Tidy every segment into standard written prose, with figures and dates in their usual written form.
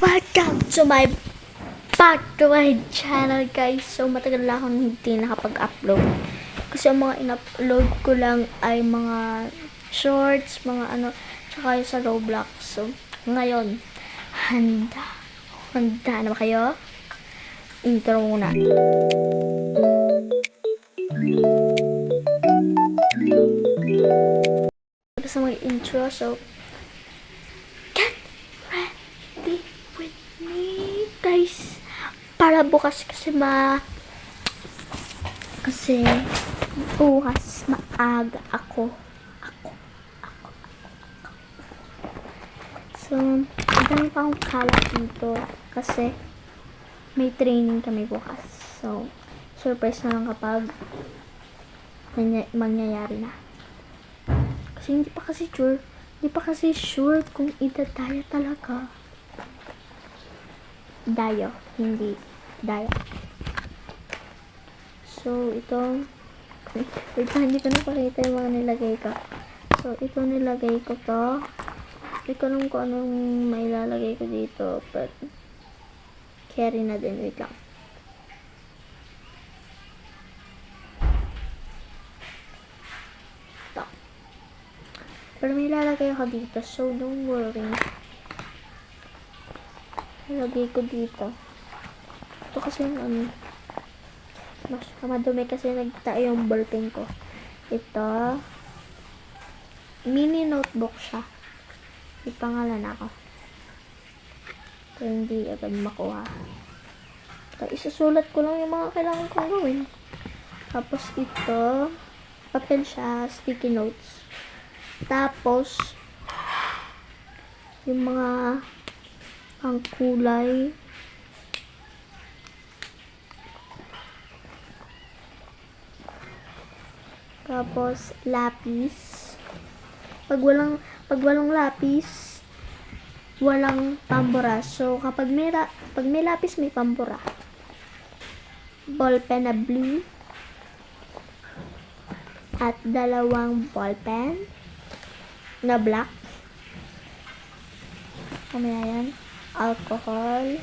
Welcome to my back to my channel, guys. So matagal na akong hindi nakapag-upload kasi ang mga in-upload ko lang ay mga shorts, mga ano, tsaka yung sa Roblox. So ngayon, handa na ba kayo? Intro muna. Sa mga intro, so get ready with me, guys, para bukas kasi bukas maaga ako. So ang dami pa akong kalat dito kasi may training kami bukas. So surprise na lang kapag mangyayari na. Kasi hindi pa kasi sure kung idadaya talaga. Hindi dayo. So, ito, wait, hindi ko napakita yung mga nilagay ko. So, ito nilagay ko to. Hindi ko alam kung anong mailalagay ko dito, but carry na din. Wait lang. Ito. Pero may ilalagay ako dito, so don't worry. Ilagay ko dito. Ito kasi yung mas madumi kasi nagtayo yung ballpen ko. Ito, mini notebook siya. May pangalan ako. Pero hindi agad makuha. So, isusulat ko lang yung mga kailangan kong gawin. Tapos ito, papel siya, sticky notes. Tapos, yung mga ang kulay. Tapos lapis. Pag walang lapis, walang pambura. So kapag may lapis, may pambura. Ballpen na blue at 2 ballpen na black. Kamaya yan. Alcohol.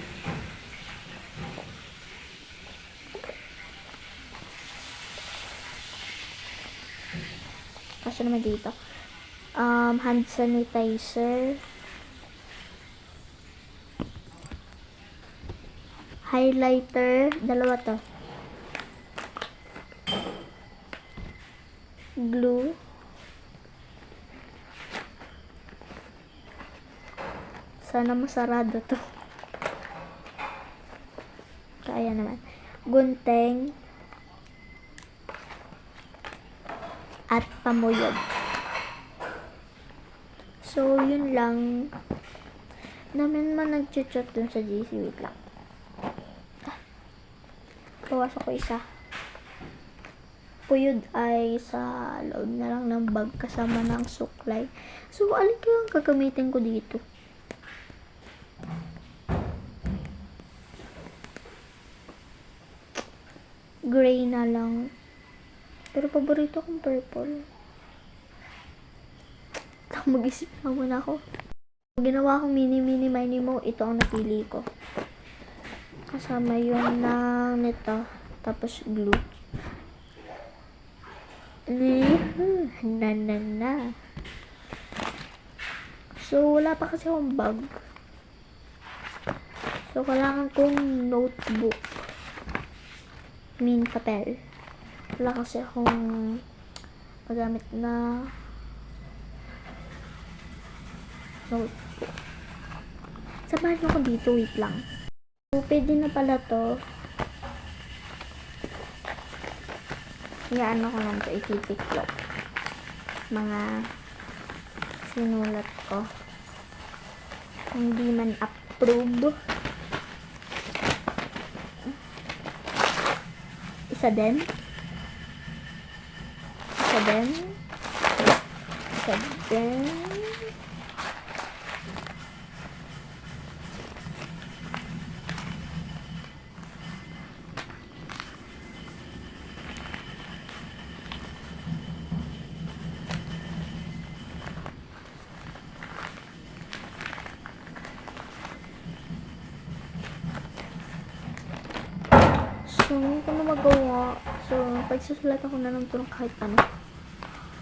Kasi naman dito. Hand sanitizer. Highlighter. 2 to. Glue. Sana masarado to. Kaya naman. Gunting. At pamuyod. So, yun lang. Namin man nag-chat dun sa GC. Wait lang. Bawas ako isa. Puyod ay sa loob na lang ng bag kasama ng suklay. So, alin kayang gagamitin ko dito? Gray na lang. Pero paborito kong purple. Mag-isip lang muna ako. Ginawa kong mini mo. Ito ang napili ko. Kasama yung ng nito. Tapos glue. Na. So, wala pa kasi akong bag. So, kailangan kong notebook. Papel. Wala kasi akong magamit na notebook. Samahan nyo ko dito, wait lang. So, pwede na pala to. Ano ko lang ito, ititiklop. Mga sinulat ko. Hindi man approve. Isa din. So, hindi ko na magawa. So, pagsusulat ako na lang ito ng kahit ano.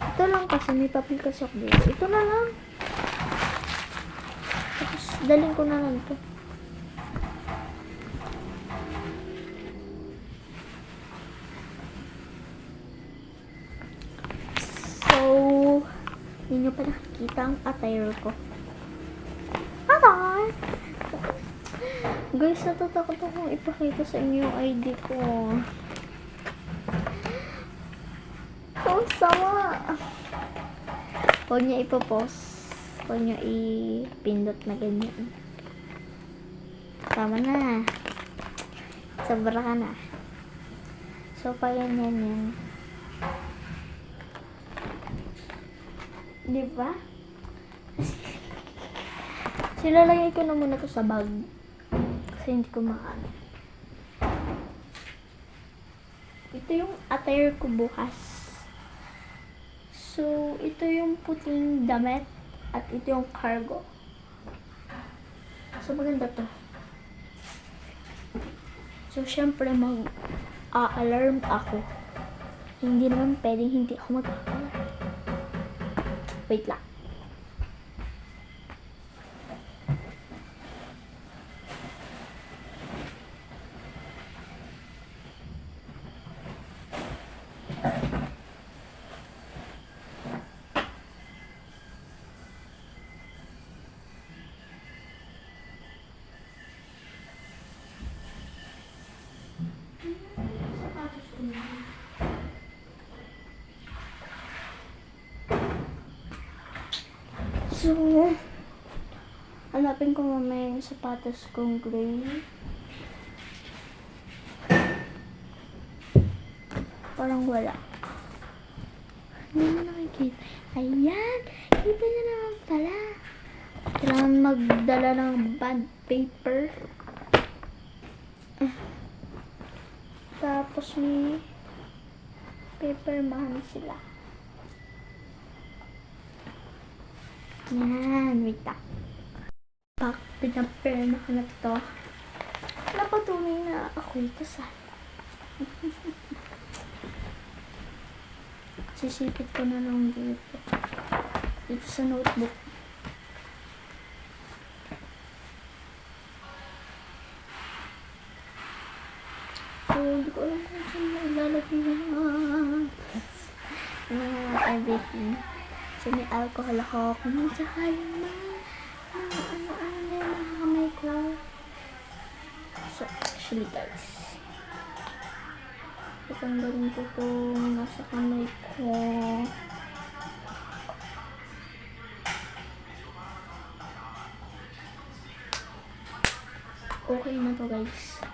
Ito lang kasi, may papel kasi ako dito. Ito na lang. Tapos, daling ko na lang ito. So, hindi nyo pa nakikita ang attire ko. Hi! Guys, natatakot akong ipakita sa inyo yung ID ko. Ang sama! Huwag niya ipopost. Huwag niya ipindot na ganyan. Tama na. Sobra ka na. So, pa ganyan yan. Diba? Silalagay ko na muna to sa bag. Kasi hindi ko maano. Ito yung attire ko bukas. So, ito yung puting damit. At ito yung cargo. So, maganda to. So, syempre mag-a-alarm ako. Hindi naman pwedeng hindi ako mag-a-alarm. Wait lang. So, hanapin ko mamaya yung sapatos kong gray. Parang wala. Hindi mo nakikita. Ayan! Kita na naman pala. Kailangan magdala ng bond paper. Tapos may paper man sila. Yan, wait lang. Pag pinapirma ko na ito, napatunay na ako'y kasal. Sisipit ko na lang dito. Dito sa notebook. So, hindi ko alam kung saan na ilalagay na everything. So, may alcohol ako. Kung saka yung ano-ano yung mga kamay ko. So, actually guys, tatanggalin ko itong nasa kamay ko. Okay na to guys.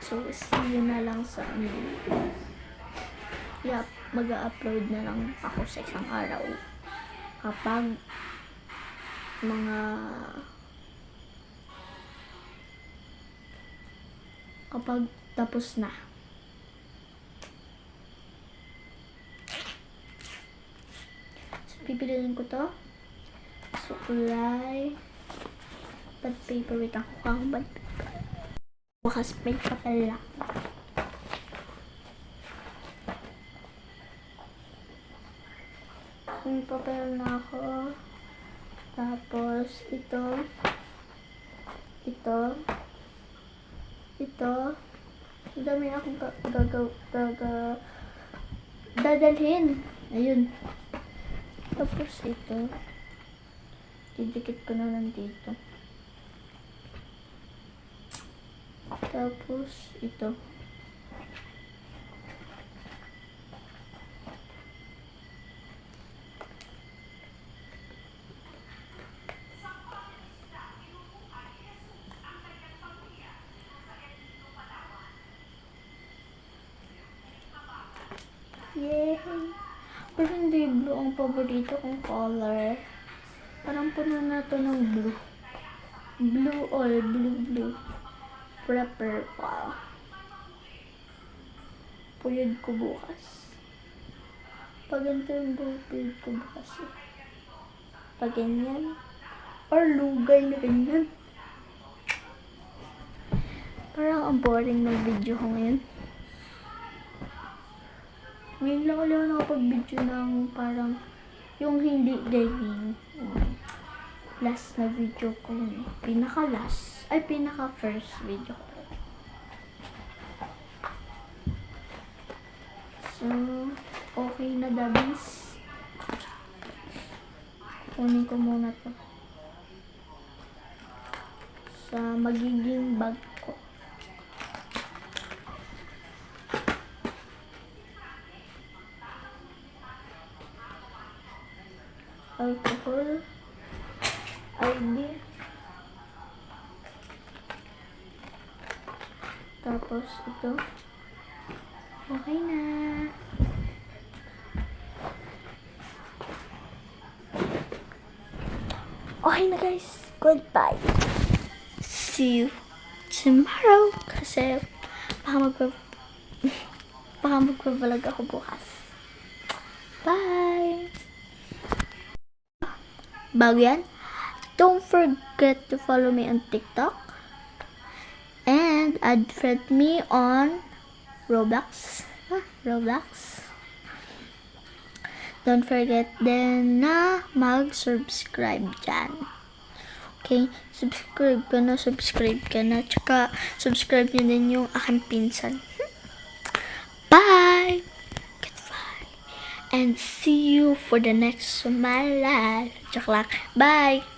So, see you na lang sa Yup, mag-upload na lang ako sa isang araw. Kapag tapos na. So, pipiliin ko to. Sukulay. Bad paper. Wait, ako kang bad paper. Bukas may papel lang. May papel na ako. Tapos, ito. Dami akong dadalhin. Ayun. Tapos, ito. Didikit ko na lang dito. Tapos, ito. Yay! Pero hindi blue ang paborito kong color. Parang puno na to ng blue. Blue or blue. Purple. Puyod ko bukas. Pag ganito yung puyod ko bukas. Pag ganyan. Or lugay na ganyan. Parang ang boring ng video ko ngayon. Ngayon lang ulit ako nakapag-video ng parang yung hindi gaming. Last na video ko. Pinaka-last. Ay, pinaka-first video ko. So, okay na dabis. Kunin ko muna to sa magiging bag ko. Alcohol, ID, tapos ito. Okay na. Okay na guys. Goodbye. See you tomorrow. Kasi baka magbablog ako bukas. Bye. Bago yan, don't forget to follow me on TikTok. And add friend me on Roblox. Roblox. Don't forget din na mag-subscribe dyan. Okay? Subscribe ka na. Tsaka, subscribe nyo din yung aking pinsan. Bye! Goodbye! And see you for the next my life. Joke lang. Bye!